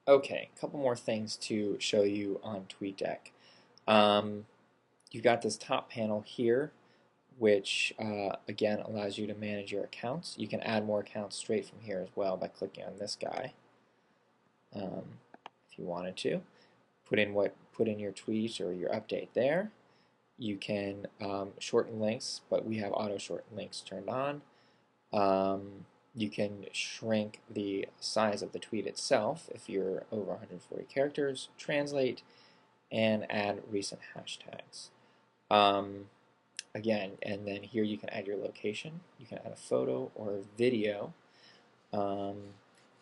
Okay, a couple more things to show you on TweetDeck. Um, you've got this top panel here, which again allows you to manage your accounts. You can add more accounts straight from here as well by clicking on this guy, um, if you wanted to. Put in your tweet or your update there. You can shorten links, but we have auto shorten links turned on. You can shrink the size of the tweet itself if you're over 140 characters, translate, and add recent hashtags. Um, Again, and then here you can add your location, you can add a photo or a video, um,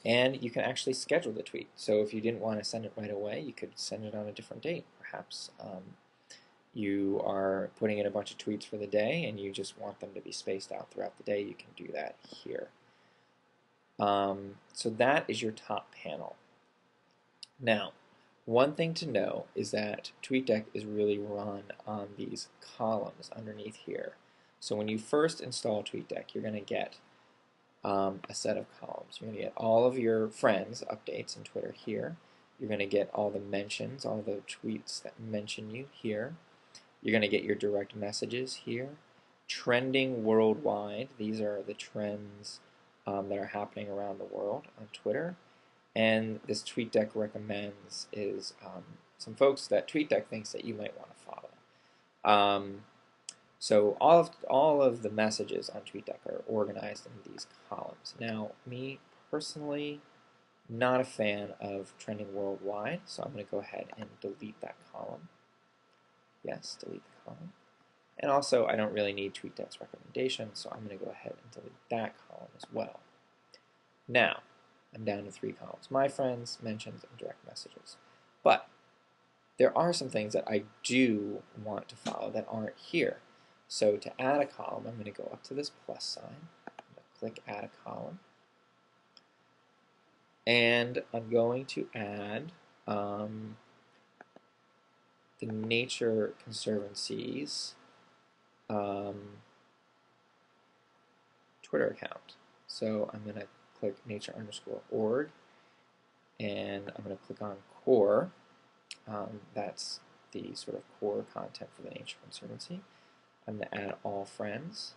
and you can actually schedule the tweet. So if you didn't want to send it right away, you could send it on a different date, perhaps. You are putting in a bunch of tweets for the day and you just want them to be spaced out throughout the day, you can do that here. So that is your top panel. Now, one thing to know is that TweetDeck is really run on these columns underneath here. So when you first install TweetDeck, you're going to get a set of columns. You're going to get all of your friends' updates in Twitter here. You're going to get all the mentions, all the tweets that mention you here. You're going to get your direct messages here. Trending worldwide. These are the trends that are happening around the world on Twitter. And this TweetDeck recommends is some folks that TweetDeck thinks that you might want to follow. So all of the messages on TweetDeck are organized in these columns. Now, me personally, not a fan of trending worldwide, so I'm going to go ahead and delete that column. Yes, delete the column. And also, I don't really need TweetDeck's recommendation, so I'm going to go ahead and delete that column as well. Now, I'm down to 3 columns: my friends, mentions, and direct messages. But there are some things that I do want to follow that aren't here. So to add a column, I'm going to go up to this plus sign. I'm going to click Add a Column. And I'm going to add the Nature Conservancy's Twitter account. So I'm going to click nature_org, and I'm going to click on core. That's the sort of core content for the Nature Conservancy. I'm going to add all friends.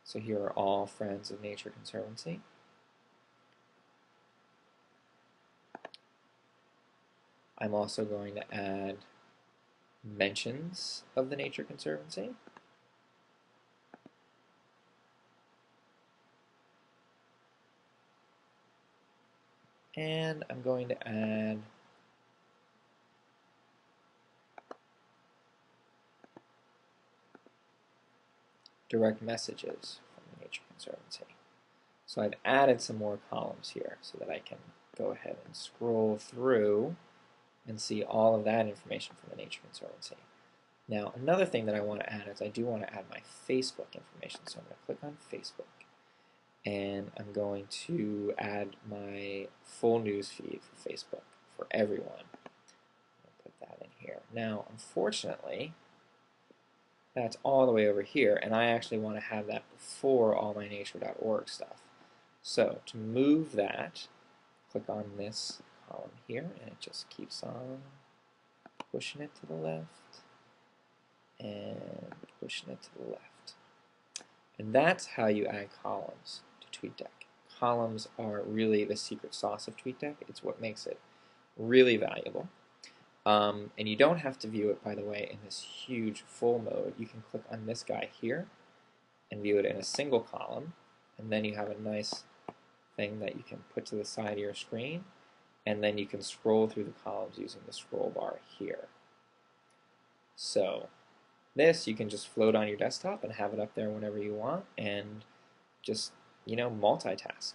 So here are all friends of Nature Conservancy. I'm also going to add mentions of the Nature Conservancy. And I'm going to add direct messages from the Nature Conservancy. So I've added some more columns here so that I can go ahead and scroll through and see all of that information from the Nature Conservancy. Now, another thing that I want to add is I do want to add my Facebook information. So I'm going to click on Facebook, and I'm going to add my full news feed for Facebook for everyone. I'll put that in here. Now, unfortunately, that's all the way over here, and I actually want to have that before all my nature.org stuff. So to move that, click on this column here, and it just keeps on pushing it to the left and pushing it to the left. And that's how you add columns to TweetDeck. Columns are really the secret sauce of TweetDeck. It's what makes it really valuable. And you don't have to view it, by the way, in this huge full mode. You can click on this guy here and view it in a single column, and then you have a nice thing that you can put to the side of your screen, and then you can scroll through the columns using the scroll bar here. So this you can just float on your desktop and have it up there whenever you want, and just multitask.